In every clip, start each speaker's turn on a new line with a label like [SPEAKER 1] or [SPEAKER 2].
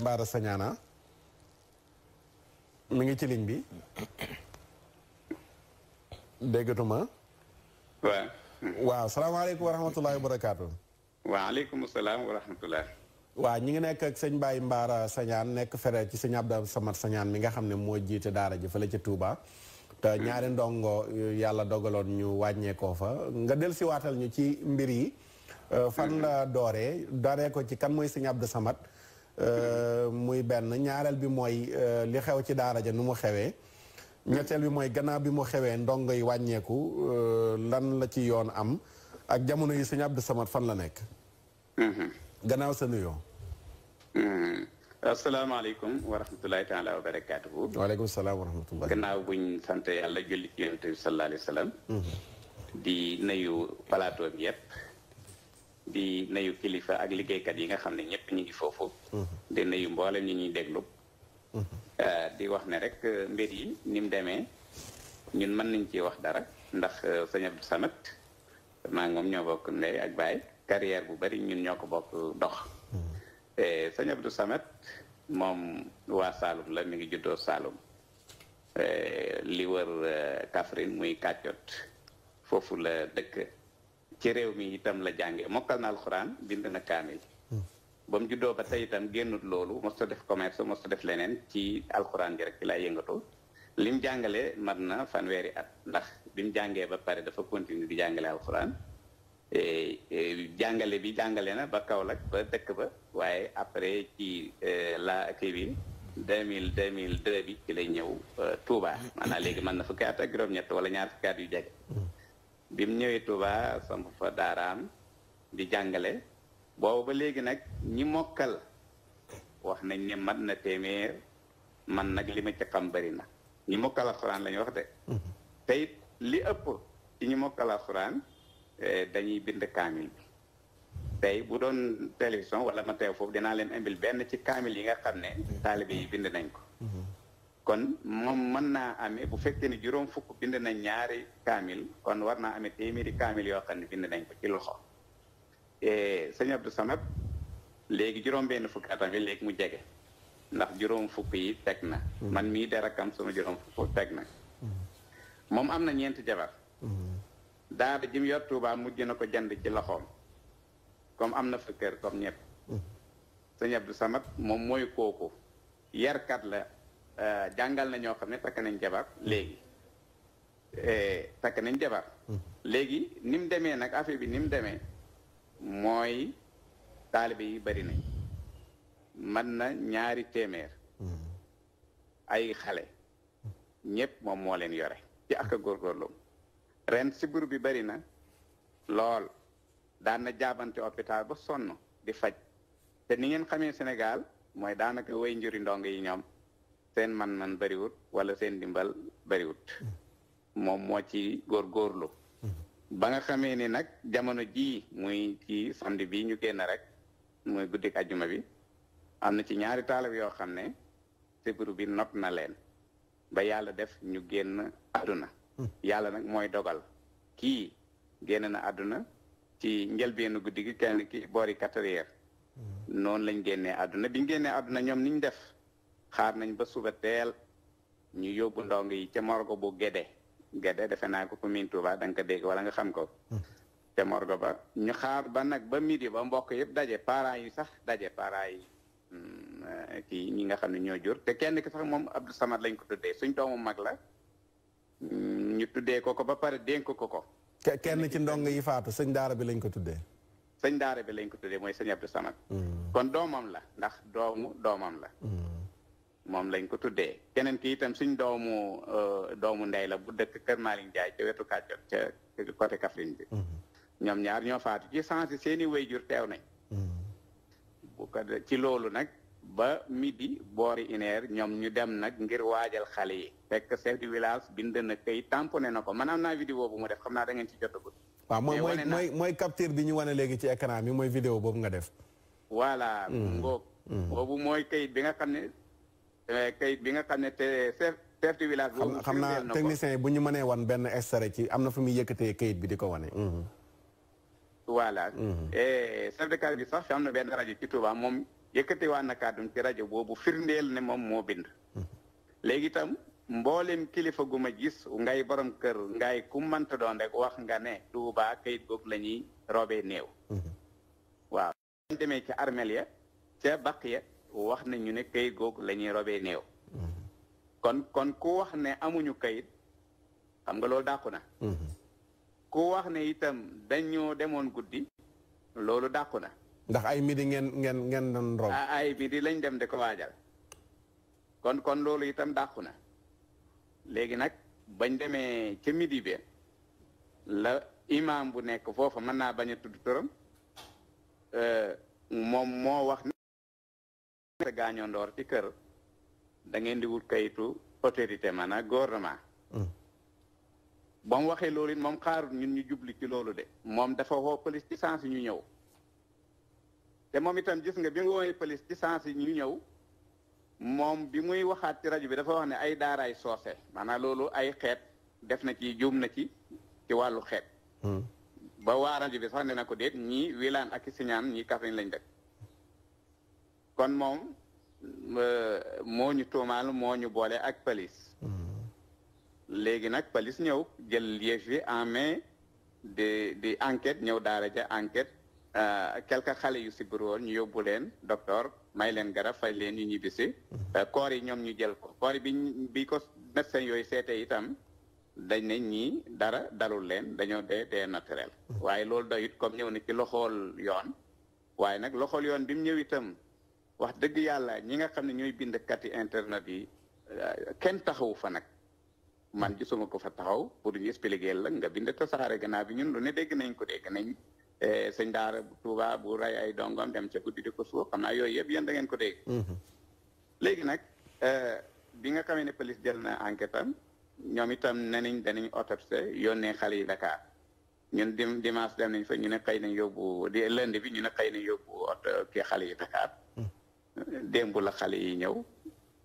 [SPEAKER 1] Mbaara Sagnana mi ngi ci ligne bi déggatuma. waaw salaamaaleykum wa rahmatullahi wa barakaatu.
[SPEAKER 2] waaleykum salaam wa rahmatullah.
[SPEAKER 1] waaw ñi ngi nekk ak sëñ Baye Mbaara Sagnane nekk fere ci sëñ Abdou Samad Sagnane mi nga xam ne moo jiite daara ji fële ca Touba. te ñaari ndongo yàlla dogaloon ñu wàññeekoo fa nga del si waatal ñu ci mbir yi. fan la dooree ko ci kan mooy sëñ Abdou Samad. muy benn ñaareel bi mooy li xew ci daara ja nu mu xewee. ñetteel bi mooy gannaaw bi mu xewee ndongo yi wàññeeku lan la ci yoon am ak jamono yi sëñ Abdou Samad fan la nekk. gannaaw sa nuyoo.
[SPEAKER 2] asalaamaaleykum wa rahmatulahi taala wa barakaatuhu.
[SPEAKER 1] waaleykum salaam wa rahmatulah.
[SPEAKER 2] gannaaw buñ sant yàlla julli ci yonent bi sallallahu alayhi wa sallam. di nuyu plateau bi yëpp. di nuyu kilifa ak liggéeykat yi nga xam ne ñëpp ñu ngi foofu. di nuyu mboolem ñi ñuy déglu. di wax ne rek mbir yi ni mu demee ñun mën nañ ci wax dara ndax sëñ Abdou Samad maa ngi moom ñoo bokk ndey ak baay carrière bu bari ñun ñoo ko bokk dox. sëñ Abdou Samad moom waa Saloum la mi ngi juddoo Saloum li wër Kaffrine muy Kàccot foofu la dëkk ci réew mi itam la jànge mokkal na alxuraan bind na kaamil ba mu juddoo ba tey itam génnut loolu mosta def commerce mosta def leneen ci alxuraan ji rek ci lay yëngatu lim jàngale mat na fanweeri at ndax bi mu jàngee ba pare dafa continuer di jàngale alxuraan jàngale na ba Kaolack ba dëkk ba waaye après ci la kii bi 2002 bi ci lay ñëw Touba maanaam léegi mën na fukki at ak juróom-ñett wala ñaar fukki at yu jege bi mu ñëwee Touba samp fa daaraam di jàngale boobu ba léegi nag ñi mokkal wax nañ ne mat na téeméer man nag li ma ci xam bari na ñi mokkal alxuraan la ñu wax de te it li ëpp ci ñi mokkal alxuraan dañuy bind kaamil bi tey bu doon télévision wala ma teew foofu dinaa leen imbil benn ci kaamil yi nga xam ne taalibe yi bind nañ ko kon moom mën naa amee bu fekkee ne juróom fukk bind nañ ñaari kaamil kon war naa amee téeméeri kaamil yoo xam ne bind nañ ko ci loxo sëñ Abdou Samad léegi juróom benn fukki atam yi léegi mu jege ndax juróom fukk yi teg na man mii de rakkam sama juróom fukk teg na moom am na 4 jabar daara jim yor Tuubaa mujj na ko jënd ci loxoom comme am na fa kër comme ñëpp sëñ Abdou Samad moom mooy kooku yarkat la jàngal na ñoo xam ne takk nañ jabar léegi léegi ni mu demee nag affaire bi ni mu demee mooy taalibe yi bari nañ mën na 2 téeméer ay xale ñëpp moom moo leen yore ci ak a góorgóorlu ren sibbiru bi bari na lool daan na jaabante hôpital ba sonn di faj te ni ngeen xamee Sénégal mooy daanaka way njuri ndongo yi ñoom seen man-man bariwut wala seen dimbal bariwut moom moo ci góorgóorlu ba nga xamee ni nag jamono jii muy ci samedi bi ñu génn rek muy guddik ajjuma bi am na ci 2 taalibe yoo xam ne sibiru bi not na leen ba yàlla def ñu génn àdduna yàlla nag mooy dogal kii génn na àdduna ci njëlbeenu guddi gi kenn ki boori 4 heures noonu lañ génnee àdduna bi ñu génnee àdduna ñoom niñ def xaar nañ ba suba teel ñu yóbbu ndongo yi ca morgo bu Gédé defe naa ko miin Tuuba da nga ko dégg wala nga xam ko ca morgo ba ñu xaar ba nag ba midi ba mbokk yëpp daje parents yi sax daje parents yi kii ñi nga xam ne ñoo jur te kenn ki sax moom Abdou Samad lañ ko tuddee suñ doomu mag la ñu tuddee ko ba pare dénk ko
[SPEAKER 1] kenn ci ndong yi faatu sëñ daara bi lañ ko tuddee
[SPEAKER 2] sëñ daara bi lañ ko tuddee mooy sëñ Abdou Samad kon doomam la ndax doomam la moom lañ ko tuddee keneen ki itam suñ doomu ndey la bu dëkk Kër Malick Ndiaye ca wetu Kàccot ca côté Kaffrine bi ñoom ñaar ñoo faatu ci sens seeni wayjur teew nañ bu ko ci loolu nag ba midi boori 1 heure ñoom ñu dem nag ngir waajal xale yi fekk chef du village bind na kay tamponné na ko man am naa vidéo bu mu def xam naa da ngeen ci jotagul
[SPEAKER 1] waaw mooy capture bi ñu wane léegi ci écran bi mooy vidéo boobu nga def
[SPEAKER 2] voilà ngoog boobu mooy kayit bi nga xam ne te chef du village boobu
[SPEAKER 1] xam naa technicien yi bu ñu mënee wan benn extrait ci am na fu muy yëkkatee kayit bi di ko wane
[SPEAKER 2] voilà chef de quartier bi sax fi am na benn rajo ci Touba moom yëkkati waa na kàddum ci rajo boobu firndeel ne moom moo bind léegi itam mboolem kilifa gu ma gis ngay borom kër ngay ku mënta doon rek wax nga ne Tuubaa kayit googu la ñuy roobee néew waaw dañ demee ci armeel ya ca baq ya wax nañu ne kayit googu la ñuy robee néew kon ku wax ne amuñu kayit xam nga loolu dàqu na ku wax ne itam dañoo demoon guddi loolu dàqu na
[SPEAKER 1] ndax ay midi ngeen doon rob
[SPEAKER 2] ay midi lañ dem di ko waajal kon loolu itam dàqu na léegi nag bañ demee ca midi be la imam bu nekk foofa mën naa bañ a tudd turam moom moo wax ne gaañoo ndoor ci kër da ngeen di wut kayitu autorité maanaam gouvernement ba mu waxee loolu it moom xaarut ñun ñu jubli ci loolu de moom dafa woo police ci sens ñu ñëw te moom itam gis nga bi nga woowee police ci sens ñu ñëw moom bi muy waxaat ci rajo bi dafa wax ne ay daaraay soose maanaam loolu ay xeet def na ci juum na ci wàllu xeet ba waa rajo bi sax ne na ko déet ñii wilaan ak siñaan ñii Kaffrine lañ dëkk kon moom moo ñu tuumaal moo ñu boole ak police léegi nag police ñëw jël yëf yi en main di enquête ñëw daara ja enquête quelques xale yu sibir woon ñu yóbbu leen docteur may leen garab fay leen ñu ñibbisi koor yi ñoom ñu jël ko koor yi bi ko médecin yooyu seetee itam dañ ne ñii dara dalul leen dañoo dee naturel waaye loolu doyut comme ñëw na ci loxool yoon waaye nag loxool yoon bi mu ñëw itam wax dëgg yàlla ñi nga xam ne ñooy bindkati internet yi kenn taxawu fa nag man gisuma ko fa taxaw pour ñu expliquer la nga bind tasaare gannaaw bi ñun lu ne dégg nañ ko dégg nañ sëñ daara Tuuba bu rey ay dongom dem ca guddi di ko suuf xam naa yooyu yëpp yéen da ngeen ko dégg léegi nag bi nga xamee ne police jël na enquête am ñoom itam nenañ danañ autopsie yónnee xale yi Dakar ñun dimanche dem nañ fa ñu ne xëy nañ yóbbu di lundi bi ñu ne xëy nañ yóbbu kii xale yi Dakar démb la xale yi ñëw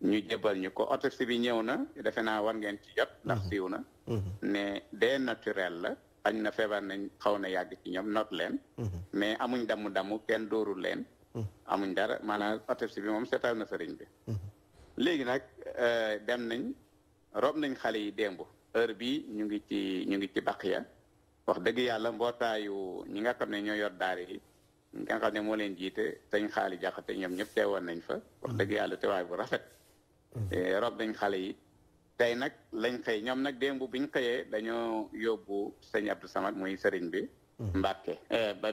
[SPEAKER 2] ñu jëbal ñu ko autopsie bi ñëw na defe naa war ngeen ci jot ndax siiw na ne dee naturel la xañ na feebar nañ xaw na yàgg ci ñoom not leen mais amuñ damu kenn dóorul leen amuñ dara maanaam autopsie bi moom seetal na sëriñ bi léegi nag dem nañ rob nañ xale yi démb heure bi ñu ngi ci Baqiya wax dëgg yàlla mbootaayu ñi nga xam ne ñoo yor daara yi nga xam ne moo leen jiite sëñ Xaali Jaxate ñoom ñëpp teewoon nañ fa wax dëgg yàlla teewaay bu rafet rob nañ xale yi tey nag lañ xëy ñoom nag démb biñ xëyee dañoo yóbbu sëñ Abdou Samad muy sëriñ bi Mbàkke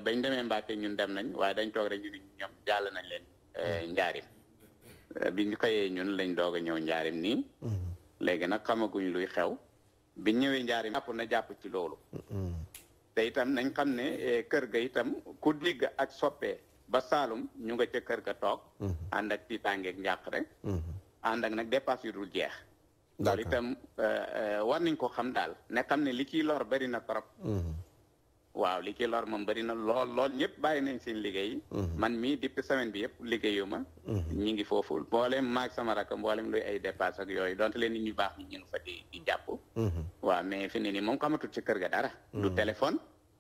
[SPEAKER 2] bañ demee Mbàkke ñun dem nañ waaye dañ toog rek ñu ñoom jàll nañ leen njaarim biñ xëyee ñun lañ doog a ñëw njaarim nii léegi nag xamaguñ luy xew biñ ñëwee njaarim jàpp ci loolu te itam nañ xam ne kër ga itam ku digg ak soppee ba Saalum ñu nga ca kër ga toog ànd ak tiitaangeeg njàq rek ànd ak nag dépasse yu dul jeex loolu itam war nañ ko xam daal ne xam ne li ciy lor bari na trop waaw li ciy lor moom bari na lool ñëpp bàyyi nañ seen liggéey man mii depuis semaine bi yëpp liggéeyu ma ñi ngi foofu mboolem maag sama rakk mboolem luy ay dépasse ak yooyu donte leen nit ñu baax ñi ñu fa di jàpp waaw mais fi ne nii moom xamatul ci kër ga dara du téléphone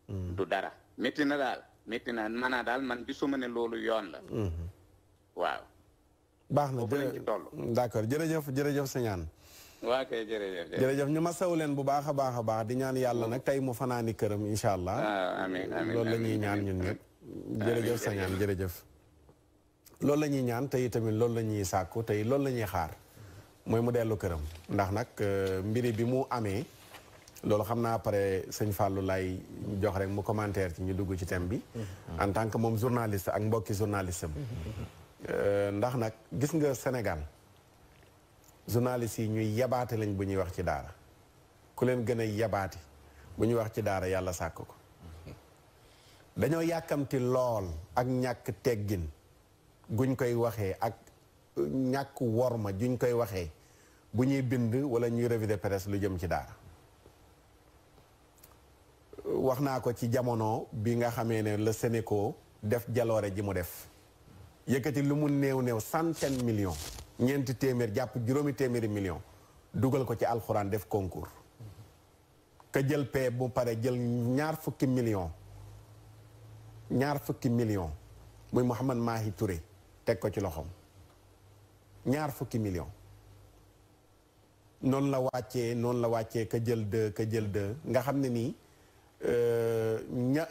[SPEAKER 2] du dara métti na daal métti na maanaa daal man gisuma ne loolu yoon la waaw
[SPEAKER 1] baax na d'accord jërëjëf Sagnane
[SPEAKER 2] waa kay
[SPEAKER 1] jërëjëf ñu masawu leen bu baax a baax di ñaan yàlla nag tey mu fanaani këram incha allah
[SPEAKER 2] amiin
[SPEAKER 1] loolu la ñuy ñaan ñun ñëpp jërëjëf Sagnane jërëjëf loolu la ñuy ñaan tey tamit loolu la ñuy sàkku tey loolu la ñuy xaar mooy mu dellu këram ndax nag mbiri bi mu amee loolu xam naa après sëñ Fallou lay jox rek mu commentaire ci ñu dugg ci thème bi en tant que moom journaliste ak mbokki journaliste am ndax nag gis nga Sénégal journaliste yi ñuy yabaate lañ bu ñuy wax ci daara ku leen gën a yabaate bu ñuy wax ci daara yàlla sàkk ko dañoo yàkkamti lool ak ñàkk teggin guñ koy waxee ak ñàkk worma juñ koy waxee bu ñuy bind wala ñuy revue de presse lu jëm ci daara wax naa ko ci jamono bi nga xamee ne le Sénéco def jaloore ji mu def yëkkati lu mu néew centaine millions ñeenti téeméer jàpp juróomi téeméeri millions dugal ko ci alxuraan def concours ka jël paie bu pare jël ñaar fukki millions muy Mouhamad Mahi Touré teg ko ci loxoom 2 fukki millions noonu la wàccee ka jël 2 nga xam ne nii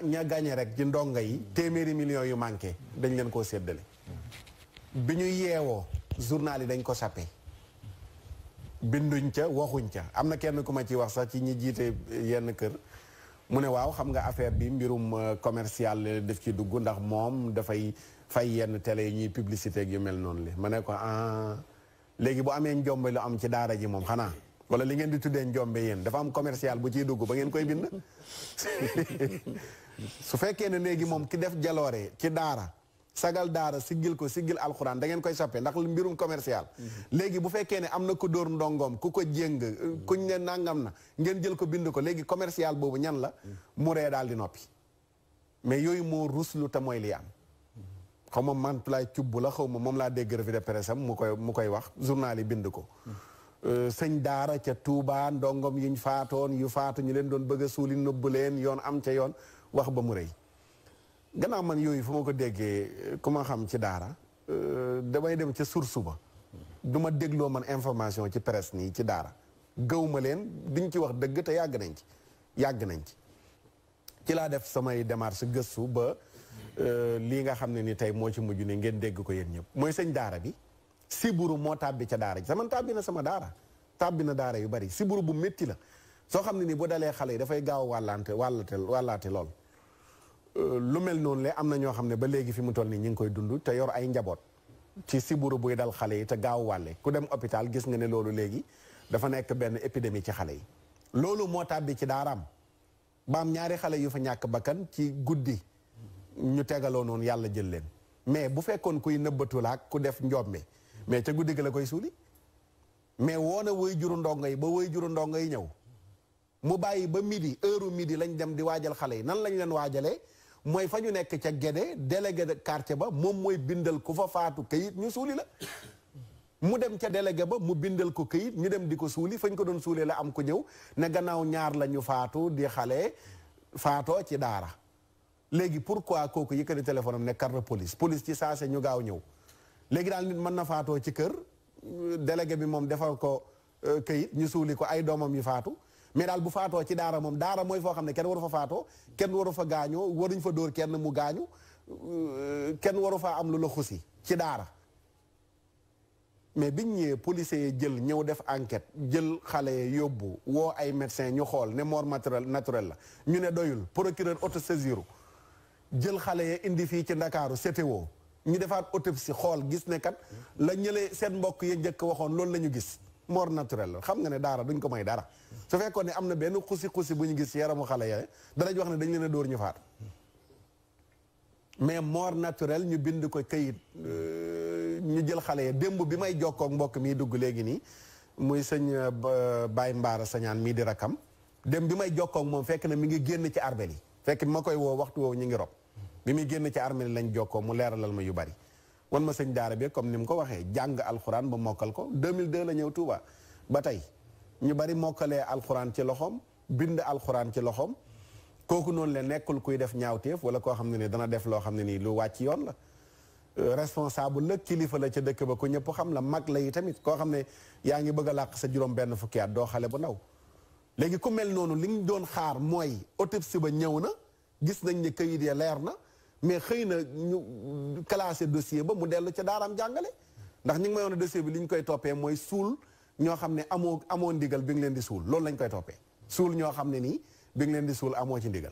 [SPEAKER 1] ña gagné rek ci ndongo yi téeméeri millions yu manqué dañ leen koo séddale bi ñu yeewoo journal yi dañ ko sappe binduñ ca waxuñ ca am na kenn ku ma ci wax sax ci ñi jiite yenn kër mu ne waaw xam nga affaire bi mbirum commercial def ci dugg ndax moom dafay fay yenn télé yi ñuy publicité ak yu mel noonu li ma ne ko léegi bu amee njombe lu am ci daara ji moom xanaa wala li ngeen di tuddee njombe yéen dafa am commercial bu ciy dugg ba ngeen koy bind su fekkee ne léegi moom ki def jaloore ci daara sagal daara siggil ko siggil alxuraan da ngeen koy sappe ndax mbirum commercial léegi bu fekkee ne am na ko dóor ndongoom ku ko jéng kuñ ne nangam na ngeen jël ko bind ko léegi commercial boobu ñan la mu ree daal di noppi mais yooyu moo ruslu te mooy li am xaw ma Mantulaay cubb la xaw ma moom laa dégg revue de presse am mu koy wax journal yi bind ko sëñ daara ca Touba ndongom yuñ faatoon yu faatu ñu leen doon bëgg a suuli nëbb leen yoon am ca yoon wax ba mu rëy gannaaw man yooyu fu ma ko déggee ku ma xam ci daara damay dem ca source ba du ma dégloo man information ci presse nii ci daara gëw ma leen duñ ci wax dëgg te yàgg nañ ci ci laa def samay démarche gëstu ba lii nga xam ne ni tey moo ci mujj ni ngeen dégg ko yéen ñëpp mooy sëñ daara bi siburu moo tàbbi ca daara ji sama tàbbi na sama daara tàbbi na daara yu bari siburu bu métti la soo xam ne ni bu dalee xale yi dafay gaaw wàllaate lool lu mel noonu le am na ñoo xam ne ba léegi fi mu toll nii ñu ngi koy dund te yor ay njaboot ci siburu buy dal xale yi te gaaw wàlle ku dem hôpital gis nga ne loolu léegi dafa nekk benn épidémie ci xale yi loolu moo tàbbi ci daaraam ba am 2 xale yu fa ñàkk bakkan ci guddi ñu tegaloo noonu yàlla jël leen mais bu fekkoon kuy nëbbatulaak ku def njombe mais ca guddi gi la koy suuli mais woona woy juru ndongo yi ba woy juru ndongo yi ñëw mu bàyyi ba midi heure midi lañ dem di waajal xale yi nan lañ leen waajalee mooy fa ñu nekk ca Guédé délégué de quartier ba moom mooy bindal ku fa faatu këyit ñu suuli la mu dem ca délégué ba mu bindal ko këyit ñu dem di ko suuli fañ ko doon suulee la am ko ñëw ne gannaaw 2 la ñu faatu di xale faatoo ci daara léegi pourquoi kooku yëkkati téléphone am ne carte de police ci saase ñu gaaw ñëw léegi daal nit mën na faatoo ci kër délégué bi moom defal ko këyit ñu suuli ko ay doomam yu faatu mais daal bu faatoo ci daara moom daara mooy foo xam ne kenn waru fa faatoo kenn waru fa gaañoo waruñ fa dóor kenn mu gaañu kenn waru faa am lu la xusi ci daara mais biñ ñëwee policiers yi jël ñëw def enquête jël xale yóbbu woo ay médecin ñu xool ne mort naturelle la ñu ne doyul procureur autosaisiru jël xale ya indi fii ci Ndakaaru CTO ñu defaat autopsie xool gis ne kat la ñëlee seen mbokk ya njëkk waxoon loolu la ñu gis mort naturelle la xam nga ne daara duñ ko may dara su fekkoon ne am na benn xusi bu ñu gis yaramu xale ya danañ wax ne dañ leen a dóor ñu faatu mais mort naturelle ñu bind ko kayit ñu jël xale ya démb bi may jokkook mbokk mii dugg léegi nii muy sëñ Baye Mbaara Sañaan mii di rakam démb bi may jokkook moom fekk na mi ngi génn ci armeel yi fekk bi ma koy woo waxtu woowu ñu ngi rob bi muy génn ci armeel yi lañ jokkoo mu leeralal ma yu bari wan ma sëñ daara bi comme ni mu ko waxee jàng alxuraan ba mokkal ko 2002 la ñëw Touba ba tey ñu bari mokkalee alxuraan ci loxoom bind alxuraan ci loxoom kooku noonu la nekkul kuy def ñaawteef wala koo xam ne ni dana def loo xam ne nii lu wàcc yoon la responsable la kilifa la ca dëkk ba ku ñëpp xam la mag la yi tamit koo xam ne yaa ngi bëgg a làq sa juróom benn fukki at doo xale bu ndaw léegi ku mel noonu li ñu doon xaar mooy autopsie ba ñëw na gis nañ ne kayit ya leer na mais xëy na ñu classé dossier ba mu dellu ca daaraam jàngale ndax ñi ngi may woon dossier bi li ñu koy toppee mooy suul ñoo xam ne amoo ndigal bi nga leen di suul loolu lañ koy toppee suul ñoo xam ne nii bi nga leen di suul amoo ci ndigal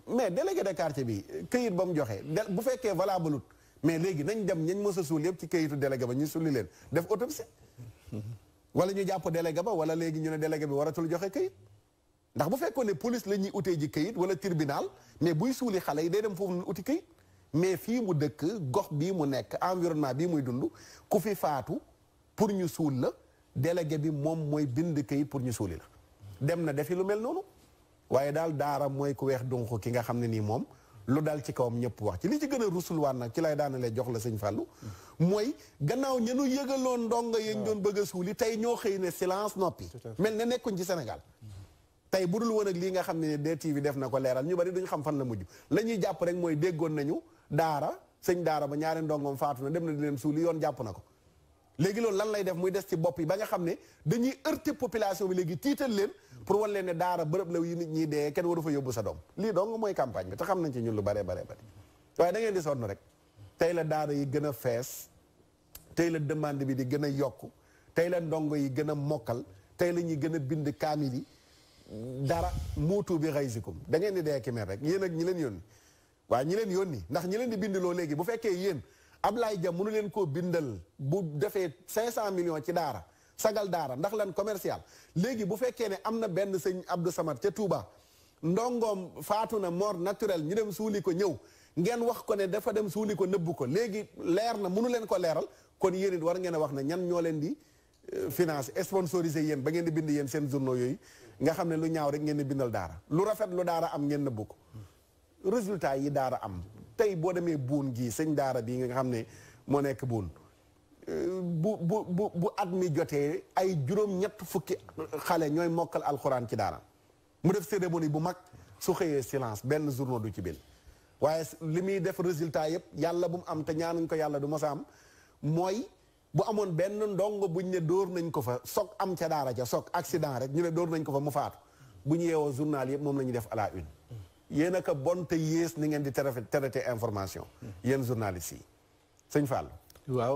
[SPEAKER 1] mais délégué de quartier bi këyit ba mu joxe bu fekkee valable mais léegi nañ dem ñañ mës a suul yëpp ci këyitu délégué ba ñu sulli leen def autopsie wala ñu jàpp délégué ba wala léegi ñu ne délégué bi waratul joxe këyit ndax bu fekkoon ne police la ñuy utee ji këyit wala tribunal mais buy suuli xale yi day dem foofu uti këyit mais fii mu dëkk gox bii mu nekk environnement bii muy dund ku fi faatu pour ñu suul la délégué bi moom mooy bind këyit pour ñu suuli la dem na defi lu mel noonu waaye daal daara mooy ku weex dunq ki nga xam ne nii moom lu dal ci kawam ñëpp wax ci li ci gën a rusulwaan nag ci lay daanalee jox la sëñ Fallou mooy gannaaw ñenu yëgaloon ndongo yañ doon bëgg a suuli tey ñoo xëy ne silence noppi mel ne nekkuñ ci Sénégal tey bu dul woon ak lii nga xam ne DTV def na ko leeral ñu bari duñ xam fan la mujj la ñuy jàpp rek mooy déggoon nañu daara sëñ daara ba ñaari ndongoom faatu na dem na di leen suuli yoon jàpp na ko léegi loolu lan lay def muy des ci bopp yi ba nga xam ne dañuy heurter population bi léegi tiital leen pour wan leen ne daara bërëb la yi nit ñi dee kenn waru fa yóbbu sa doom lii dong mooy campagne bi te xam nañ ci ñun lu bare bare bare waaye da ngeen di sonn rek tey la daara yi gën a fees tey la demande bi di gën a yokku tey la ndongo yi gën a mokkal tey la ñuy gën a bind kaamil yi dara muutu bi xaysikum da ngeen di dee kimer rek yéen ak ñi leen yónni waaw ñi leen yónni ndax ñi leen di bindloo léegi bu fekkee yéen Ablaye Dia mënu leen koo bindal bu defee 500 millions ci daara sagal daara ndax lan commercial léegi bu fekkee ne am na benn sëñ Abdou Samad ca Touba ndongoom faatu na mort naturel ñu dem suuli ko ñëw ngeen wax ko ne dafa dem suuli ko nëbbu ko léegi leer na mënu leen ko leeral kon yéen it war ngeen a wax ne ñan ñoo leen di finance sponsorisé yéen ba ngeen di bind yéen seen journaux yooyu nga xam ne lu ñaaw rek ngeen di bindal daara lu rafet lu daara am ngeen nëbbu ko résultat yi daara am tey boo demee buun gii sëñ daara bii nga xam ne moo nekk buun bu at mi jotee ay juróom-ñett fukki xale ñooy mokkal alxuraan ci daara mu def cérémonie bu mag su xëyee silence benn journaux du ci bind waaye li muy def résultat yëpp yàlla bu mu am te ñaanuñ ko yàlla du mos a am mooy bu amoon benn ndongo buñ ne dóor nañ ko fa soog am ca daara ca soog accident rek ñu ne dóor nañ ko fa mu faatu bu ñu yeewoo journal yëpp moom la ñuy def à la une yéen a ko bon te yées ni ngeen di traité information yéen journalistes yi sëñ Fall waaw